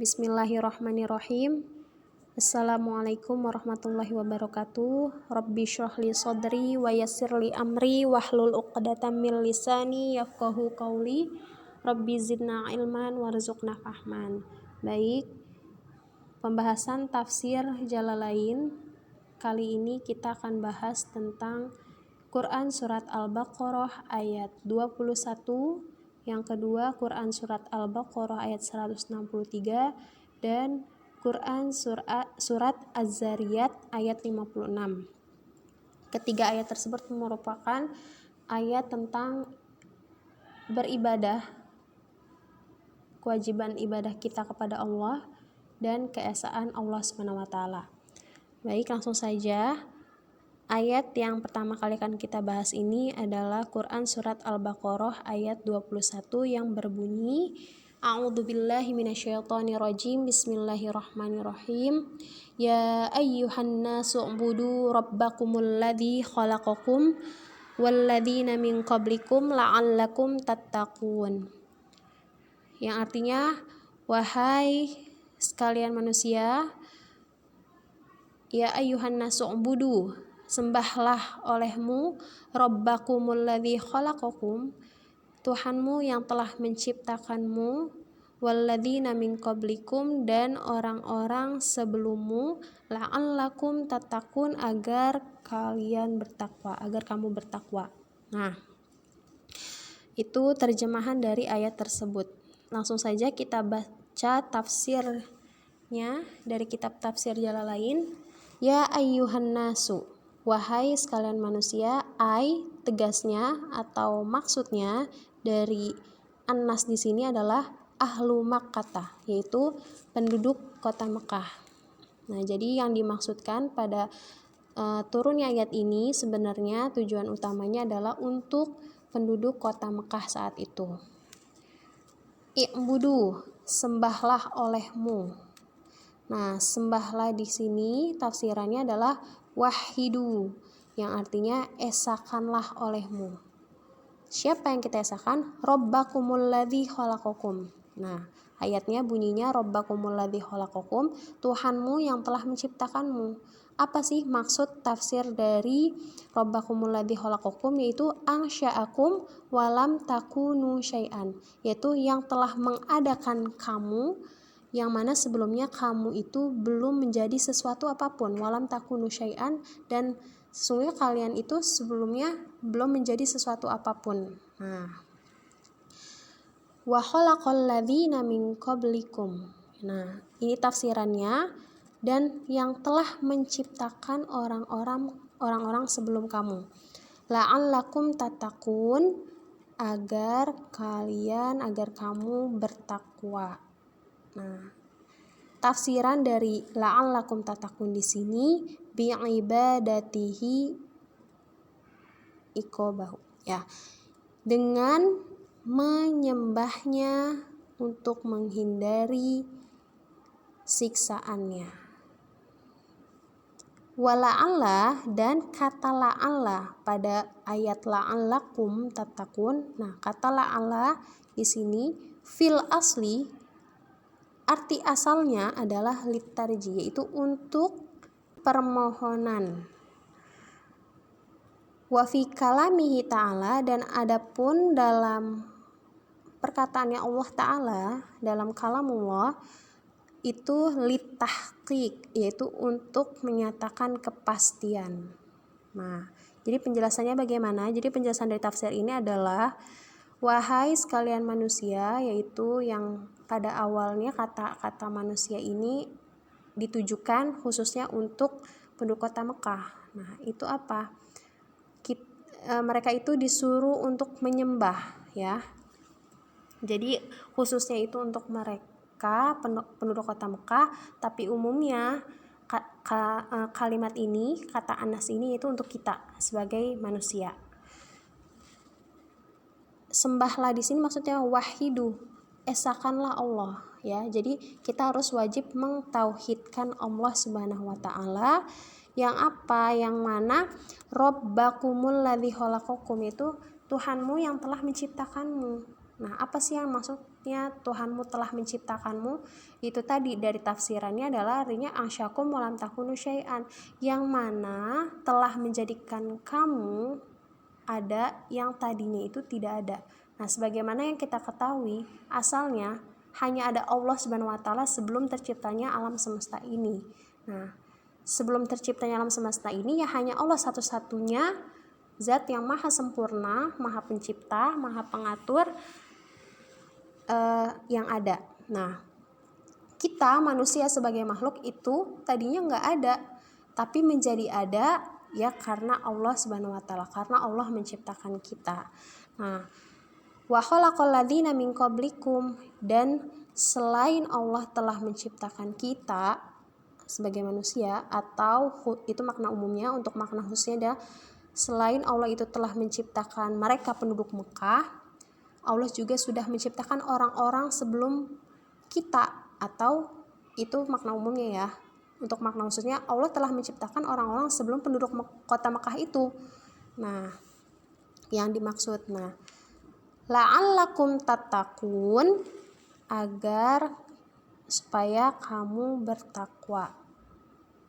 Bismillahirrahmanirrahim. Assalamualaikum warahmatullahi wabarakatuh. Rabbi shrahli sadri wa yassirli amri wahlul 'uqdatam min lisani yafqahu qawli. Rabbi zidna ilman warzuqna fahman. Baik, pembahasan tafsir Jalalain. Kali ini kita akan bahas tentang Quran Surat Al-Baqarah ayat 21, yang kedua Quran Surat Al-Baqarah ayat 163, dan Quran Surat Az-Zariyat ayat 56. Ketiga ayat tersebut merupakan ayat tentang beribadah, kewajiban ibadah kita kepada Allah, dan keesaan Allah SWT. Baik, langsung saja. Ayat yang pertama kali akan kita bahas ini adalah Quran Surat Al-Baqarah ayat 21 yang berbunyi, A'udzubillahi minasyaitonirrajim, Bismillahirrahmanirrahim. Ya ayyuhan nasu u'budu rabbakumul ladzi khalaqakum walladzina min qablikum la'allakum tattaqun. Yang artinya, wahai sekalian manusia, ya ayyuhan nasu u'budu, sembahlah olehmu rabbakumul ladzi khalaqakum, Tuhanmu yang telah menciptakanmu, walladzina min qablikum, dan orang-orang sebelummu, la'allakum tattaqun, agar kalian bertakwa, agar kamu bertakwa. Nah, itu terjemahan dari ayat tersebut. Langsung saja kita baca tafsirnya dari kitab tafsir Jalalain. Ya ayyuhan nasu, wahai sekalian manusia, tegasnya atau maksudnya dari An-Nas di sini adalah ahlu Makkah, yaitu penduduk kota Mekah. Nah, jadi yang dimaksudkan pada turunnya ayat ini sebenarnya tujuan utamanya adalah untuk penduduk kota Mekah saat itu. I'budu, sembahlah olehmu. Nah, sembahlah di sini tafsirannya adalah wahidu, yang artinya esakanlah olehmu. Siapa yang kita esakan? Rabbakumul ladzi khalaqakum. Nah, ayatnya bunyinya Rabbakumul ladzi khalaqakum, Tuhanmu yang telah menciptakanmu. Apa sih maksud tafsir dari Rabbakumul ladzi khalaqakum? Yaitu ansya'akum walam takunu syai'an, yaitu yang telah mengadakan kamu, yang mana sebelumnya kamu itu belum menjadi sesuatu apapun, walam takunu syai'an, dan sesungguhnya kalian itu sebelumnya belum menjadi sesuatu apapun. Nah, wa khalaqal ladzina min qablikum. Nah, ini tafsirannya, dan yang telah menciptakan orang-orang sebelum kamu. La'allakum tattaqun, agar kamu bertakwa. Nah, tafsiran dari la'allakum tattaqun di sini bi'ibadatihi iqabahu, ya, dengan menyembahnya untuk menghindari siksaannya. Wala'alla, dan kata la'alla pada ayat la'allakum tattaqun. Nah, kata la'alla di sini fil asli, arti asalnya adalah litarji, yaitu untuk permohonan. Wa fi kalamihi ta'ala, dan adapun dalam perkataannya Allah Ta'ala, dalam kalamullah, itu litahqiq, yaitu untuk menyatakan kepastian. Nah, jadi penjelasannya bagaimana? Jadi penjelasan dari tafsir ini adalah, wahai sekalian manusia, yaitu yang pada awalnya kata-kata manusia ini ditujukan khususnya untuk penduduk kota Mekah. Nah, itu apa? Mereka itu disuruh untuk menyembah, ya. Jadi khususnya itu untuk mereka penduduk kota Mekah, tapi umumnya kalimat ini, kata Anas ini, itu untuk kita sebagai manusia. Sembahlah di sini maksudnya wahidu, esakanlah Allah, ya. Jadi kita harus wajib mentauhidkan Allah Subhanahu wa taala, yang apa? Yang mana Rabbakumul ladzi khalaqakum, itu Tuhanmu yang telah menciptakanmu. Nah, apa sih yang maksud maksudnya Tuhanmu telah menciptakanmu, itu tadi dari tafsirannya adalah artinya ansyakum walam takunu syai'an, yang mana telah menjadikan kamu ada yang tadinya itu tidak ada. Nah, sebagaimana yang kita ketahui, asalnya hanya ada Allah Subhanahu wa taala sebelum terciptanya alam semesta ini. Nah, sebelum terciptanya alam semesta ini ya hanya Allah satu-satunya zat yang maha sempurna, maha pencipta, maha pengatur yang ada. Nah, kita manusia sebagai makhluk itu tadinya nggak ada, tapi menjadi ada ya karena Allah Subhanahu wa taala, karena Allah menciptakan kita. Nah, wa khalaqal ladzina min qablikum, dan selain Allah telah menciptakan kita sebagai manusia, atau itu makna umumnya, untuk makna khususnya ada selain Allah itu telah menciptakan mereka penduduk Mekah, Allah juga sudah menciptakan orang-orang sebelum kita, atau itu makna umumnya ya. Untuk makna khususnya Allah telah menciptakan orang-orang sebelum penduduk kota Mekah itu. Nah, yang dimaksud, nah, la'allakum tattaqun, agar supaya kamu bertakwa.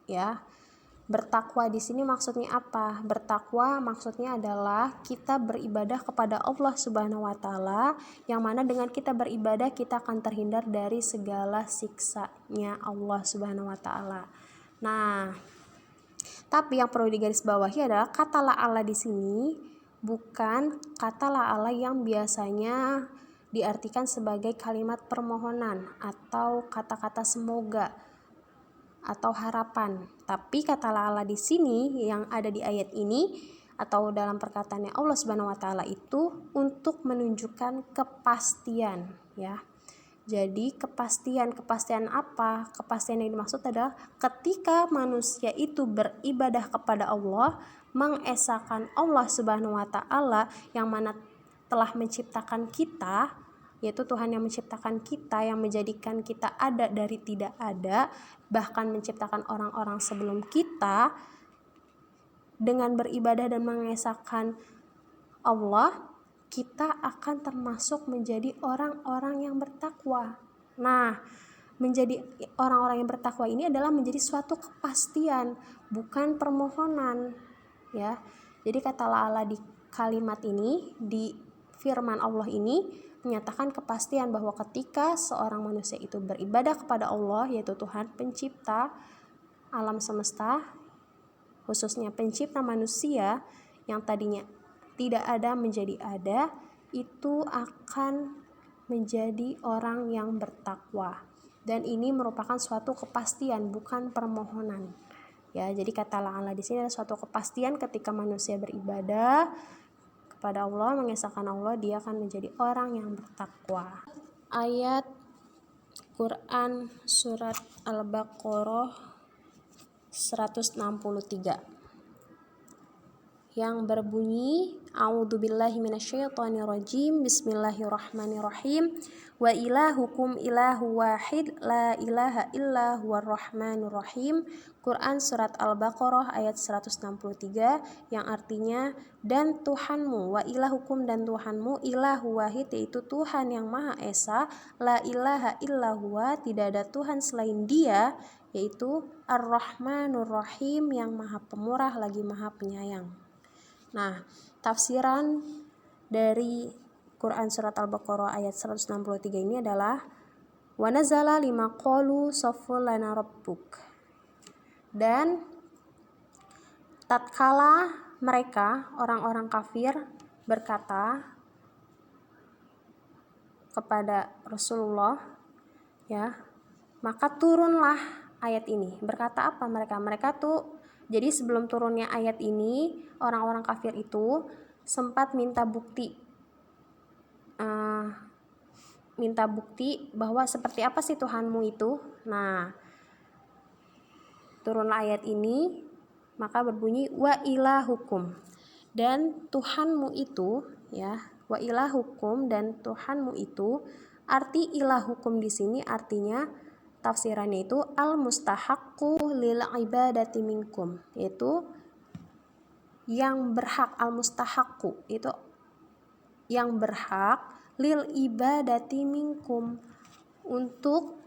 Ya. Bertakwa di sini maksudnya apa? Bertakwa maksudnya adalah kita beribadah kepada Allah Subhanahu wa taala, yang mana dengan kita beribadah kita akan terhindar dari segala siksanya Allah Subhanahu wa taala. Nah, tapi yang perlu digarisbawahi adalah kata la'alla di sini bukan kata la'alla yang biasanya diartikan sebagai kalimat permohonan atau kata-kata semoga atau harapan. Tapi kata la'alla di sini yang ada di ayat ini atau dalam perkataannya Allah Subhanahu wa taala itu untuk menunjukkan kepastian, ya. Jadi kepastian apa? Kepastian yang dimaksud adalah ketika manusia itu beribadah kepada Allah, mengesahkan Allah Subhanahu wa taala yang mana telah menciptakan kita, yaitu Tuhan yang menciptakan kita, yang menjadikan kita ada dari tidak ada, bahkan menciptakan orang-orang sebelum kita. Dengan beribadah dan mengesahkan Allah, kita akan termasuk menjadi orang-orang yang bertakwa. Nah, menjadi orang-orang yang bertakwa ini adalah menjadi suatu kepastian, bukan permohonan, ya. Jadi kata la'alla di kalimat ini, di firman Allah ini menyatakan kepastian bahwa ketika seorang manusia itu beribadah kepada Allah, yaitu Tuhan pencipta alam semesta, khususnya pencipta manusia yang tadinya tidak ada menjadi ada, itu akan menjadi orang yang bertakwa. Dan ini merupakan suatu kepastian, bukan permohonan. Ya, jadi kata la'alla di sini adalah suatu kepastian ketika manusia beribadah kepada Allah, mengesahkan Allah, dia akan menjadi orang yang bertakwa. Ayat Quran surat Al-Baqarah 163 yang berbunyi A'udzubillahi minasyaitonirrajim, Bismillahirrahmanirrahim, wa ilahukum ilahu wahid la ilaha illa huwar rahmanur rahim. Quran surat Al-Baqarah ayat 163 yang artinya, dan Tuhanmu, wa ilahukum, dan Tuhanmu, ilahu wahid, yaitu Tuhan yang maha esa, la ilaha illa huwa, tidak ada Tuhan selain dia, yaitu Ar-Rahmanur Rahim, yang maha pemurah lagi maha penyayang. Nah, tafsiran dari Quran surat Al-Baqarah ayat 163 ini adalah wa nazala lima qalu safful lana rabbuk. Dan tatkala mereka orang-orang kafir berkata kepada Rasulullah, ya, maka turunlah ayat ini. Berkata apa mereka? Mereka tuh, jadi sebelum turunnya ayat ini, orang-orang kafir itu sempat minta bukti bahwa seperti apa sih Tuhanmu itu. Nah, turunlah ayat ini, maka berbunyi wa ilahukum, dan Tuhanmu itu, ya, wa ilahukum, dan Tuhanmu itu. Arti ilahukum di sini artinya tafsirannya itu al-mustahaqqu lil ibadati minkum, yaitu yang berhak, al-mustahaqqu itu yang berhak lil ibadati minkum, untuk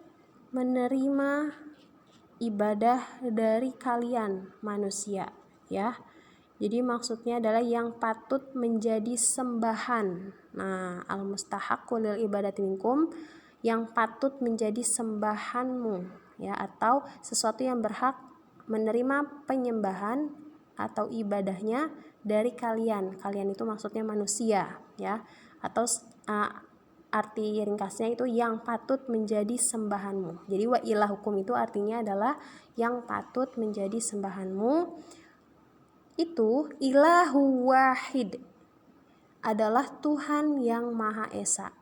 menerima ibadah dari kalian manusia, ya. Jadi maksudnya adalah yang patut menjadi sembahan. Nah, al-mustahaqqu lil ibadati minkum, yang patut menjadi sembahanmu, ya, atau sesuatu yang berhak menerima penyembahan atau ibadahnya dari kalian. Kalian itu maksudnya manusia, ya. Atau arti ringkasnya itu yang patut menjadi sembahanmu. Jadi wa ilahukum itu artinya adalah yang patut menjadi sembahanmu itu ilahu wahid, adalah Tuhan yang Maha Esa.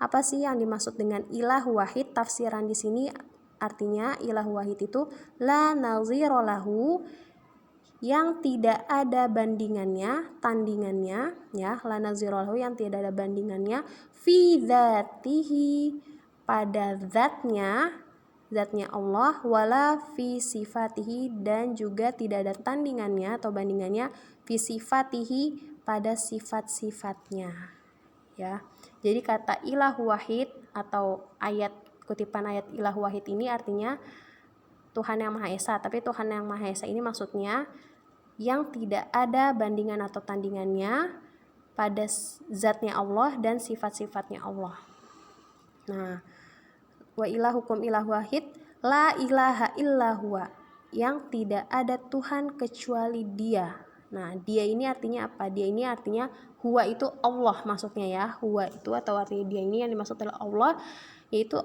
Apa sih yang dimaksud dengan ilahu wahid? Tafsiran di sini artinya ilahu wahid itu la nazira lahu, yang tidak ada bandingannya, tandingannya, ya, la nazira lahu, yang tidak ada bandingannya, fi dzatihi, pada zatnya Allah, wala fi sifatihi, dan juga tidak ada tandingannya atau bandingannya fi sifatihi, pada sifat-sifatnya, ya. Jadi kata ilahu wahid atau kutipan ayat ilahu wahid ini artinya Tuhan yang Maha Esa, tapi Tuhan yang Maha Esa ini maksudnya yang tidak ada bandingan atau tandingannya pada zatnya Allah dan sifat-sifatnya Allah. Nah, wa ilahukum ilahu wahid la ilaha illa huwa, yang tidak ada Tuhan kecuali Dia. Nah, Dia ini artinya apa? Dia ini artinya huwa itu Allah maksudnya, ya. Huwa itu atau artinya Dia ini yang dimaksud adalah Allah, yaitu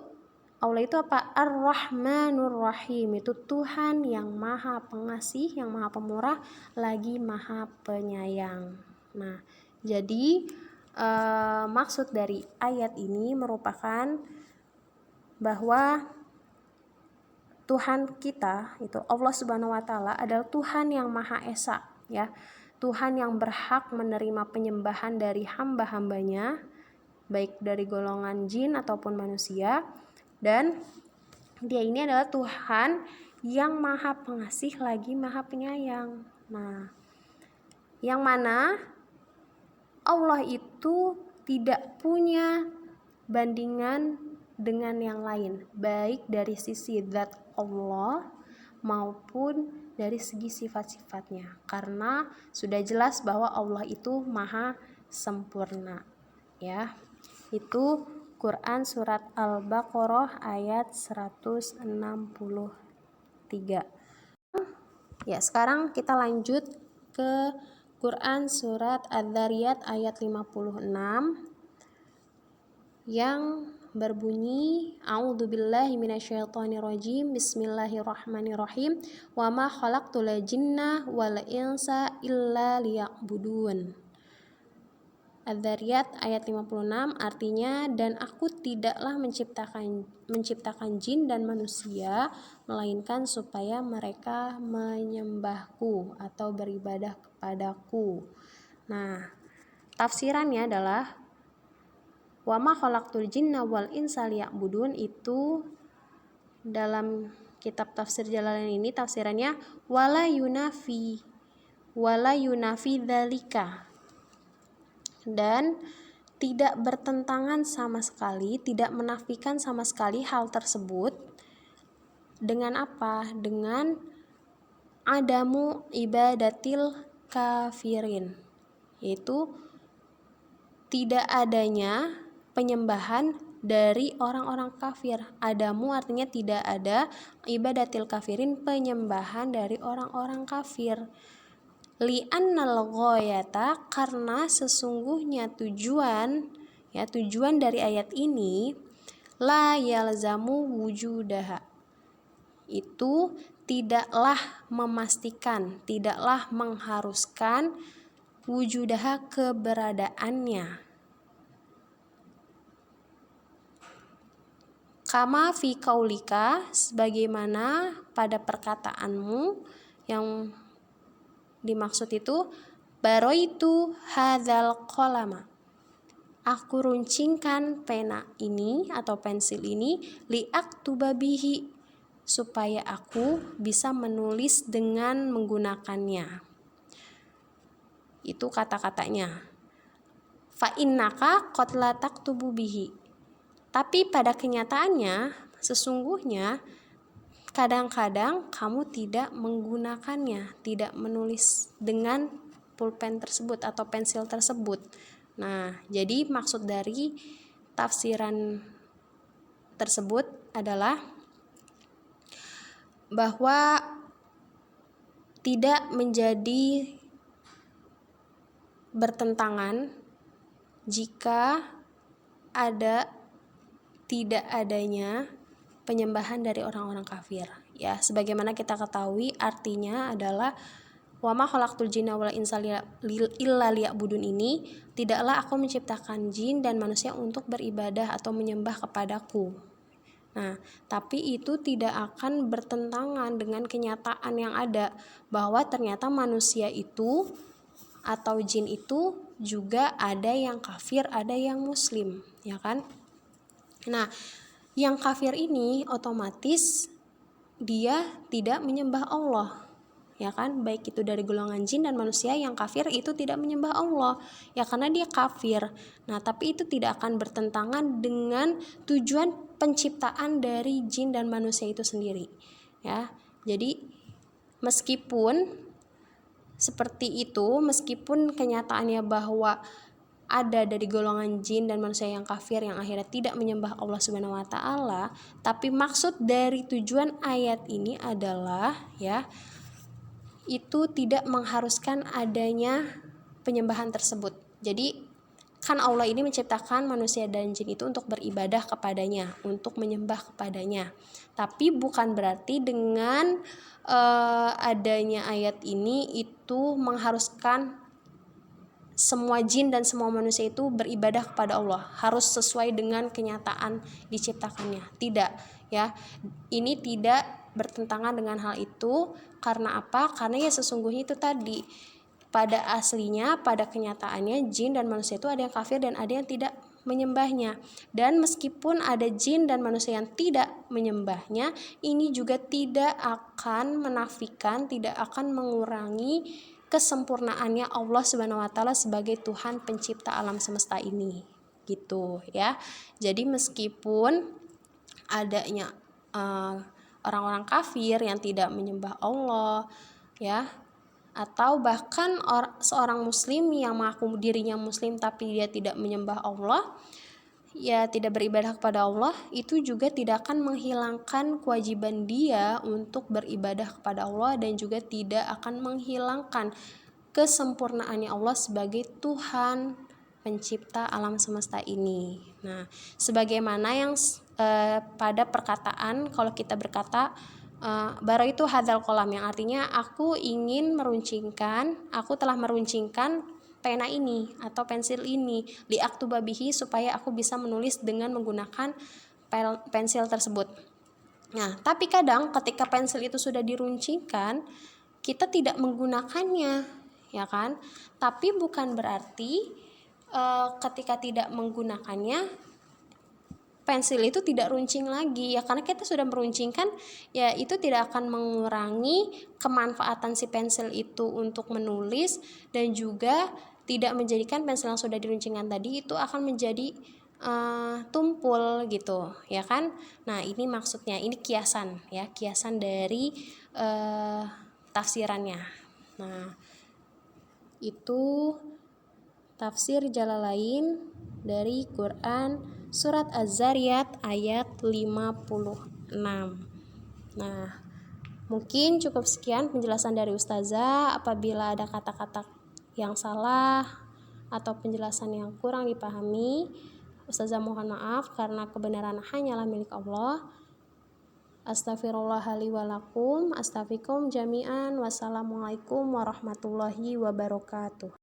Allah itu apa? Ar-Rahmanur Rahim, itu Tuhan yang Maha Pengasih, yang Maha Pemurah, lagi Maha Penyayang. Nah, jadi maksud dari ayat ini merupakan bahwa Tuhan kita itu Allah Subhanahu wa taala adalah Tuhan yang Maha Esa, ya. Tuhan yang berhak menerima penyembahan dari hamba-hambanya, baik dari golongan jin ataupun manusia, dan Dia ini adalah Tuhan yang Maha Pengasih lagi Maha Penyayang. Nah, yang mana Allah itu tidak punya bandingan dengan yang lain, baik dari sisi zat Allah maupun dari segi sifat-sifatnya, karena sudah jelas bahwa Allah itu maha sempurna, ya. Itu Quran surat Al-Baqarah ayat 163. Ya, sekarang kita lanjut ke Quran surat Adz-Dzariyat ayat 56 yang berbunyi a'udzubillahi minasyaitonirrajim, bismillahirrahmanirrahim, wa ma khalaqtul jinna wal insa illa liya'budun. Adz-Dzariyat ayat 56 artinya, dan aku tidaklah menciptakan jin dan manusia melainkan supaya mereka menyembahku atau beribadah kepadaku. Nah, tafsirannya adalah wa ma khalaqtul jinna wal insa liya'budun, itu dalam kitab tafsir Jalalain ini tafsirannya wala yunafi dzalika, dan tidak bertentangan sama sekali, tidak menafikan sama sekali hal tersebut. Dengan apa? Dengan adamu ibadatil kafirin, yaitu tidak adanya penyembahan dari orang-orang kafir. Adamu artinya tidak ada, ibadatil kafirin penyembahan dari orang-orang kafir. Li'annal ghayata, karena sesungguhnya tujuan dari ayat ini la yalzamu wujudaha, itu tidaklah memastikan, tidaklah mengharuskan wujudaha, keberadaannya. Kama fi qaulika, sebagaimana pada perkataanmu, yang dimaksud itu baroitu hadzal qalama, aku runcingkan pena ini atau pensil ini, liaktuba bihi, supaya aku bisa menulis dengan menggunakannya. Itu kata-katanya. fa innaka qad la taktubu bihi. Tapi pada kenyataannya sesungguhnya kadang-kadang kamu tidak menggunakannya, tidak menulis dengan pulpen tersebut atau pensil tersebut. Nah, jadi maksud dari tafsiran tersebut adalah bahwa tidak menjadi bertentangan jika tidak adanya penyembahan dari orang-orang kafir. Ya, sebagaimana kita ketahui artinya adalah wa ma khalaqtul jinna wal insa illa liya'budun ini, tidaklah aku menciptakan jin dan manusia untuk beribadah atau menyembah kepadaku. Nah, tapi itu tidak akan bertentangan dengan kenyataan yang ada bahwa ternyata manusia itu atau jin itu juga ada yang kafir, ada yang muslim, ya kan? Nah, yang kafir ini otomatis dia tidak menyembah Allah, ya kan? Baik itu dari golongan jin dan manusia, yang kafir itu tidak menyembah Allah, ya karena dia kafir. Nah, tapi itu tidak akan bertentangan dengan tujuan penciptaan dari jin dan manusia itu sendiri, ya. Jadi meskipun seperti itu, meskipun kenyataannya bahwa ada dari golongan jin dan manusia yang kafir yang akhirnya tidak menyembah Allah Subhanahu wa taala, tapi maksud dari tujuan ayat ini adalah ya itu tidak mengharuskan adanya penyembahan tersebut. Jadi kan Allah ini menciptakan manusia dan jin itu untuk beribadah kepadanya, untuk menyembah kepadanya. Tapi bukan berarti dengan adanya ayat ini itu mengharuskan semua jin dan semua manusia itu beribadah kepada Allah, harus sesuai dengan kenyataan diciptakannya. Tidak, ya. Ini tidak bertentangan dengan hal itu. Karena apa? Karena ya sesungguhnya itu tadi, pada aslinya, pada kenyataannya jin dan manusia itu ada yang kafir dan ada yang tidak menyembahnya. Dan meskipun ada jin dan manusia yang tidak menyembahnya, ini juga tidak akan menafikan, tidak akan mengurangi kesempurnaannya Allah Subhanahu wa taala sebagai Tuhan pencipta alam semesta ini, gitu ya. Jadi meskipun adanya orang-orang kafir yang tidak menyembah Allah, ya, atau bahkan seorang muslim yang mengaku dirinya muslim tapi dia tidak menyembah Allah, ya tidak beribadah kepada Allah, itu juga tidak akan menghilangkan kewajiban dia untuk beribadah kepada Allah dan juga tidak akan menghilangkan kesempurnaannya Allah sebagai Tuhan pencipta alam semesta ini. Nah, sebagaimana yang pada perkataan, kalau kita berkata baro itu hadzal qalam, yang artinya aku telah meruncingkan pena ini atau pensil ini, liaktuba bihi, supaya aku bisa menulis dengan menggunakan pensil tersebut. Nah, tapi kadang ketika pensil itu sudah diruncingkan, kita tidak menggunakannya, ya kan? Tapi bukan berarti ketika tidak menggunakannya pensil itu tidak runcing lagi, ya karena kita sudah meruncingkan, ya itu tidak akan mengurangi kemanfaatan si pensil itu untuk menulis, dan juga tidak menjadikan pensil yang sudah diruncingkan tadi itu akan menjadi tumpul gitu, ya kan? Nah, ini maksudnya, ini kiasan ya, kiasan dari tafsirannya. Nah, itu tafsir Jalalain dari Quran surat Az-Zariyat ayat 56. Nah, mungkin cukup sekian penjelasan dari Ustazah. Apabila ada kata-kata yang salah atau penjelasan yang kurang dipahami, Ustazah mohon maaf, karena kebenaran hanyalah milik Allah. Astaghfirullah li wa lakum, astaghfirukum jami'an. Wassalamualaikum warahmatullahi wabarakatuh.